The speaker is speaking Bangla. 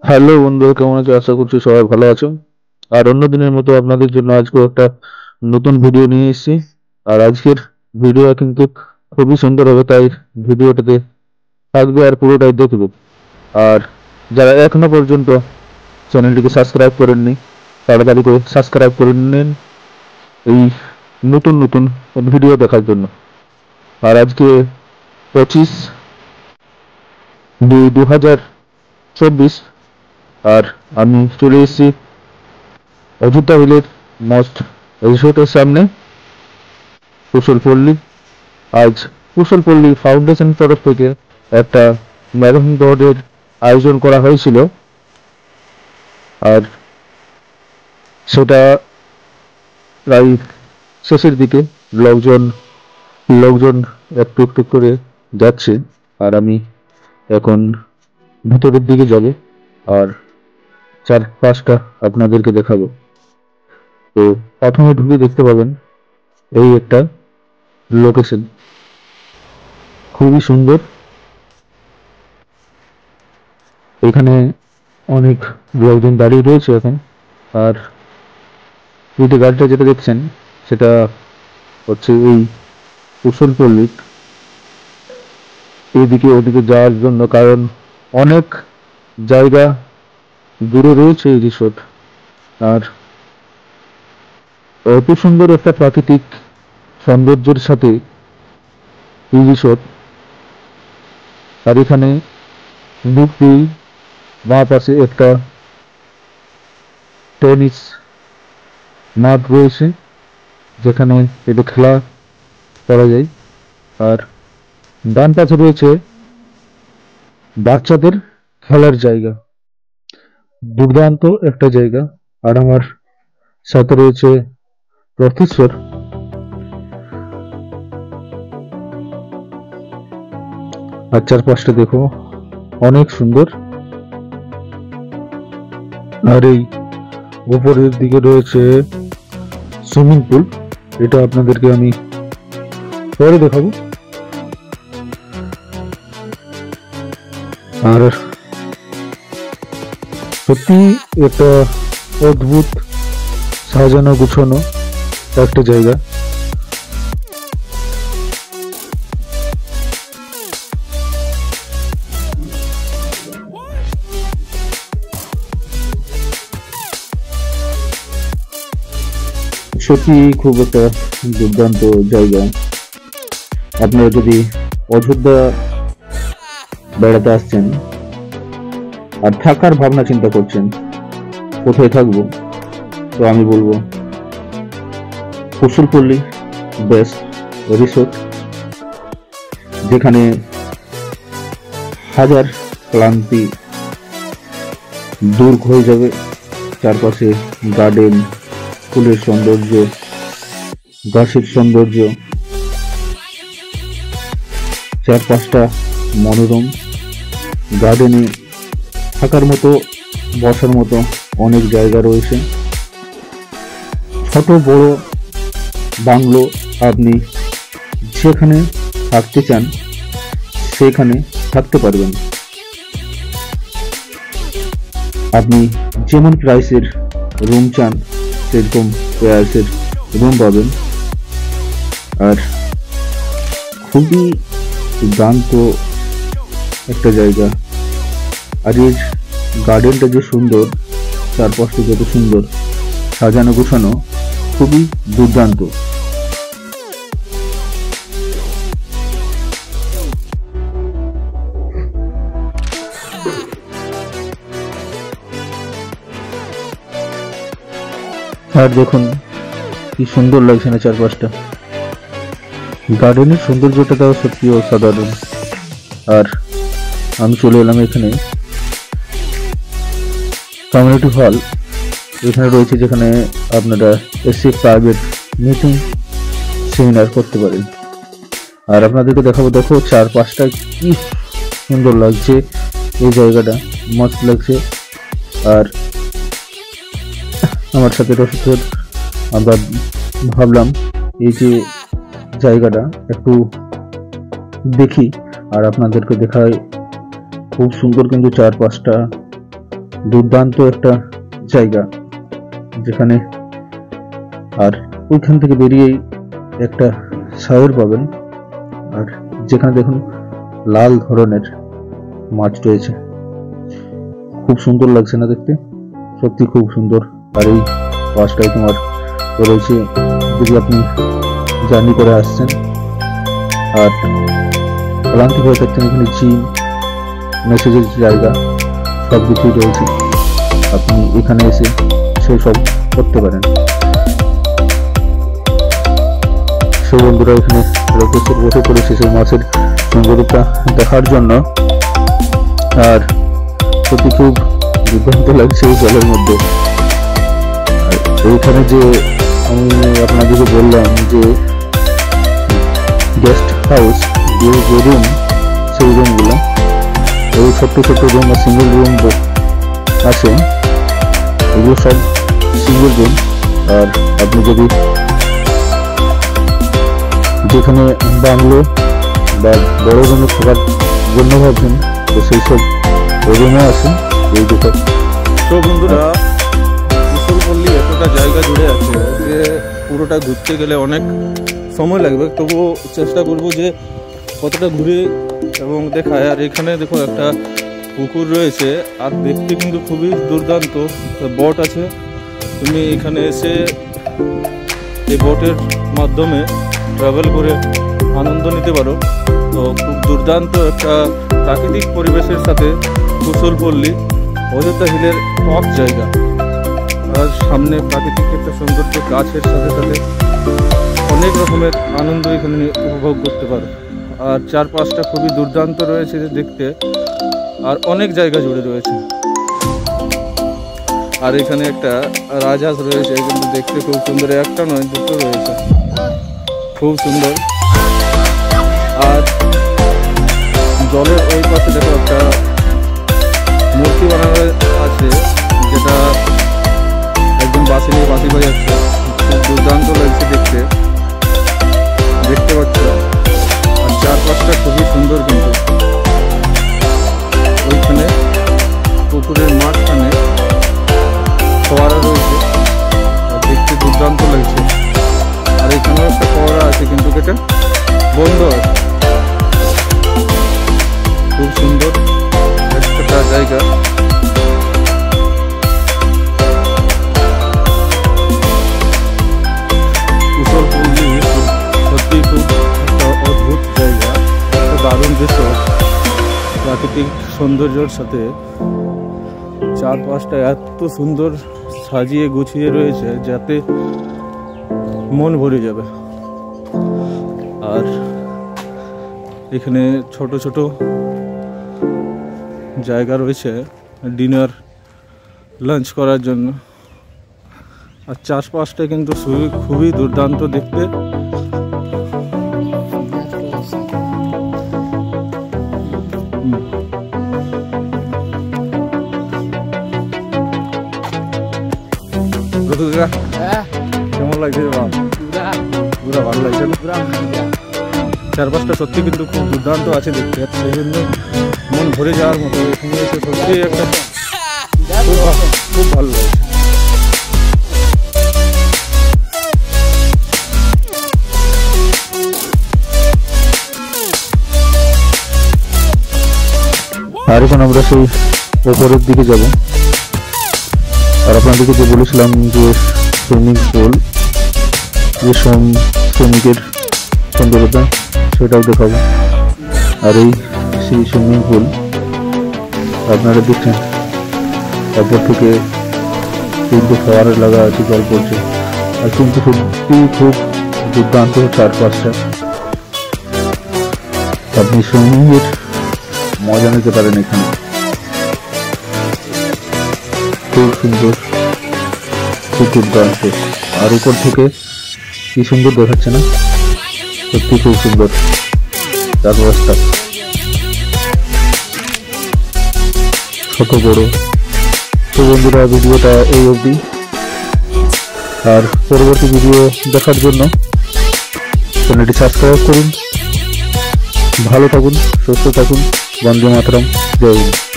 হ্যালো বন্ধু, কেমন আছো? আশা করছি সবাই ভালো আছো। আর অন্য দিনের মতো আপনাদের জন্য আজকেও একটা নতুন ভিডিও নিয়ে এসেছি। আর আজকের ভিডিও কিন্তু খুবই সুন্দর হবে, তাই ভিডিওটাতে থাকবে আর পুরোটাই দেখবে। আর যারা এখনো পর্যন্ত চ্যানেলটিকে সাবস্ক্রাইব করেননি, তাড়াতাড়ি করে সাবস্ক্রাইব করে নিন এই নতুন নতুন ভিডিও দেখার জন্য। আর আজকে 25/2/2024, আর আমি চলে এসেছি অযোধ্যা হিলের মস্ট রিসোর্টের সামনে, কুশলপল্লী। আজ কুশলপল্লী ফাউন্ডেশন তরফ থেকে একটা ম্যারাথন দৌড়ের আয়োজন করা হয়েছিল। আর সেটা প্রায় শেষের দিকে। লোকজন লোকজন একটু একটু করে যাচ্ছে, আর আমি এখন ভিতরের দিকে যাব আর চারপাশটা আপনাদেরকে দেখাবো। তো প্রথমে ঢুকে দেখতে পাবেন এই একটা লোকেশন, খুবই সুন্দর। এখানে অনেক লোকজন দাঁড়িয়ে রয়েছে এখন। আর এই যে গাড়িটা যেটা দেখছেন, সেটা হচ্ছে এই কুশলপল্লী এদিকে ওদিকে যাওয়ার জন্য, কারণ অনেক জায়গা দূরে রয়েছে এই রিসোর্ট। আর এত সুন্দর একটা প্রাকৃতিক সৌন্দর্যের সাথে এই রিসোর্ট। আর এখানে ঢুকতেই বাঁ পাশে একটা টেনিস মাঠ রয়েছে, যেখানে একটু খেলা করা যায়। আর ডান পাশে রয়েছে বাচ্চাদের খেলার জায়গা, দুর্দান্ত একটা জায়গা। আর আমার সাথে রয়েছে প্রফেসর। আর চারপাশটা দেখো, অনেক সুন্দর। আর এই উপরের দিকে রয়েছে সুইমিং পুল, এটা আপনাদেরকে আমি পরে দেখাবো। আর সত্যি একটা অদ্ভুত সাজানো গুছানো একটা জায়গা। সত্যি খুব একটা দুর্দান্ত জায়গা। আপনারা যদি অযোধ্যা বেড়াতে আসছেন আর থাকার ভাবনা চিন্তা করছেন কোথায় থাকবো, তো আমি বলবো কুশলপল্লী বেস্ট রিসোর্ট, যেখানে হাজার ক্লান্তি দূর হয়ে যাবে। চারপাশে গার্ডেন, ফুলের সৌন্দর্য, গাছের সৌন্দর্য, চারপাশটা মনোরম। গার্ডেনে থাকার মতো, বসার মতো অনেক জায়গা রয়েছে। ছোট বড় বাংলো, আপনি যেখানে থাকতে চান সেখানে থাকতে পারবেন। আপনি যেমন প্রাইসের রুম চান সেরকম প্রাইসের রুম পাবেন। আর খুবই দুর্দান্ত একটা জায়গা। আর এর গার্ডেনটা যে সুন্দর, চারপাশটা যত সুন্দর সাজানো গোছানো, খুবই দুর্দান্ত। আর দেখুন কি সুন্দর লাগছে না চারপাশটা। গার্ডেনের সৌন্দর্যটা তাও সত্যি অসাধারণ। আর আমি চলে এলাম এখানে কমিউনিটি হল এখানে রয়েছে, যেখানে আপনারা এসে প্রাইভেট মিটিং সেমিনার করতে পারেন। আর আপনাদেরকে দেখাবো, দেখো চারপাশটা কি সুন্দর লাগছে, এই জায়গাটা মস্ত লাগছে। আর আমার সাথে রসদ, আমরা ভাবলাম এই যে জায়গাটা একটু দেখি আর আপনাদেরকে দেখাই। খুব সুন্দর কিন্তু চারপাশটা, দুর্দান্ত একটা জায়গা, যেখানে আর ওইখান থেকে বেরিয়েই একটা সাগর পাবেন, আর যেখানে দেখুন লাল ধরনের মাছ রয়েছে। খুব সুন্দর লাগছে না দেখতে? সত্যি খুব সুন্দর। আর এই পাশটায় তোমার রয়েছে, যদি আপনি জার্নি করে আসছেন আর ক্লান্তি হয়ে থাকছেন, এখানে জিম, মেসেজের জায়গা সব কিছুই রয়েছে। আপনি এখানে এসে সেই সব করতে পারেন। সেই বন্ধুরা এখানে বসে পড়েছে সেই মাছের সৌন্দর্যটা দেখার জন্য। আর সত্যি খুব দুর্দান্ত লাগছে এই জলের মধ্যে। আর এইখানে যে আমি আপনাদেরকে বললাম যে গেস্ট হাউস যে রুম, সেই রুমগুলো এই ছোট্ট ছোট্ট রুম আর সিঙ্গেল রুম আছে, এগুলো সব সিঙ্গেল রুম। আর আপনি যদি যেখানে বাংলো বা বড় রুমে থাকার জন্য ভাবছেন, তো সেই সব রুমও আছে এই দুটো। তো বন্ধুরা, কুশলপল্লী এতটা জায়গা জুড়ে আছে যে পুরোটা ঘুরতে গেলে অনেক সময় লাগবে, তবুও চেষ্টা করব যে কতটা ঘুরে এবং দেখায়। আর এখানে দেখো একটা পুকুর রয়েছে, আর দেখতে কিন্তু খুবই দুর্দান্ত। বোট আছে, তুমি এখানে এসে এই বোটের মাধ্যমে ট্রাভেল করে আনন্দ নিতে পারো। তো খুব দুর্দান্ত একটা প্রাকৃতিক পরিবেশের সাথে কুশলপল্লী অযোধ্যা হিলের টপ জায়গা। আর সামনে প্রাকৃতিক একটা সৌন্দর্য, গাছের সাথে সাথে অনেক রকমের আনন্দ এখানে উপভোগ করতে পারো। আর চারপাশটা খুবই দুর্দান্ত রয়েছে দেখতে, আর অনেক জায়গা জুড়ে রয়েছে। আর এখানে একটা রাজহাঁস রয়েছে, কিন্তু দেখতে খুব সুন্দর, একটা নয় দুটো রয়েছে, খুব সুন্দর। আর জলের ওই পাশে দেখো একটা মূর্তি বানানো আছে, যেটা একদম বাসি নিয়ে বাসি বাজাচ্ছে। খুব দুর্দান্ত লাগছে দেখতে পাচ্ছ। আর চারপাশটা খুবই সুন্দর, কিন্তু ওইখানে পুকুরের মাঝখানে ফোয়ারা রয়েছে, আর দেখতে দুর্দান্ত লাগছে। আর এখানেও একটা ফোয়ারা আছে, কিন্তু এটা বন্ধ আছে। খুব সুন্দর একটা জায়গা। কুশলপল্লী সত্যি খুব একটা অদ্ভুত জায়গা, একটা দারুণ দৃশ্য, প্রাকৃতিক সৌন্দর্যের সাথে চারপাশটা এত সুন্দর সাজিয়ে গুছিয়ে রয়েছে যাতে মন ভরে যাবে। আর এখানে ছোট ছোট জায়গা রয়েছে ডিনার, লাঞ্চ করার জন্য। আর চারপাশটা কিন্তু খুবই দুর্দান্ত দেখতে। কেমন লাগছে? পুরো ভালো লাগছে। চারপাশটা সত্যি কিন্তু খুব দুর্দান্ত আছে দেখতে, সেই জন্য মন ভরে যাওয়ার মতো। এখানে এসে সত্যি একটা খুব ভালো লাগছে। আর এখন আমরা সেই ওপরের দিকে যাব। আর আপনাদেরকে যে বলেছিলাম যে সুইমিং পুল, যে শ্রমিকের সৌন্দর্যতা, সেটাও দেখাবো। আর এই সেই সুইমিং পুল আপনারা দেখছেন, তারপর থেকে তিনটে ফোয়ারা লাগা আছে, জল পড়ছে। আর কিন্তু সত্যি খুব দুর্দান্ত চারপাশটা, আপনি সুইমিংয়ের মজা নিতে পারেন এখানে। খুব সুন্দর, খুব দুর্দান্ত। আর উপর থেকে কি সুন্দর দেখাচ্ছে না? সত্যি খুব সুন্দর চারপাশটা, ছোট বড়। তো বন্ধুরা, ভিডিওটা এই অবধি। আর পরবর্তী ভিডিও দেখার জন্য চ্যানেলটি সাবস্ক্রাইব করুন। ভালো থাকুন, সুস্থ থাকুন। বন্দে মাতরম। জয় হিন্দ।